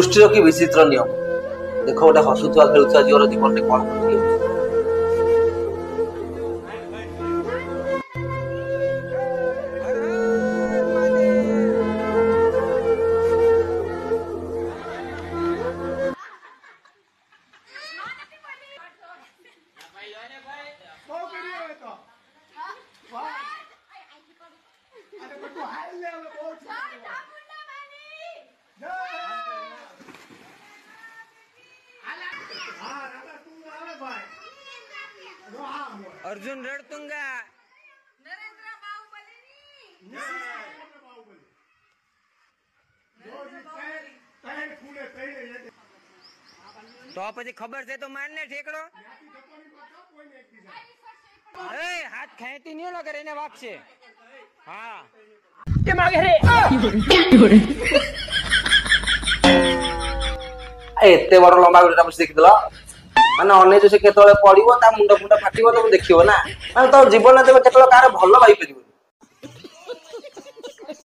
सृष्टि कि विचित्र नियम देख गोटे हसुआ खेलुआ जीवन जीवन में कौन अर्जुन रड़तुंगा नरेंद्र बाहुबली तो પછી ખબર છે તો મારને ઠેકડો એ હાથ ખેંચી નહીં લગર એને વાગશે હા કે માગે રે एते बड़ लंबा गुड़ा बस देखिदल माने अने से केतले पड़िबो ता मुंड फुंड फाटिबो तो देखिबो ना माने तो जीवन में केतले कार भलो भाई परिबो।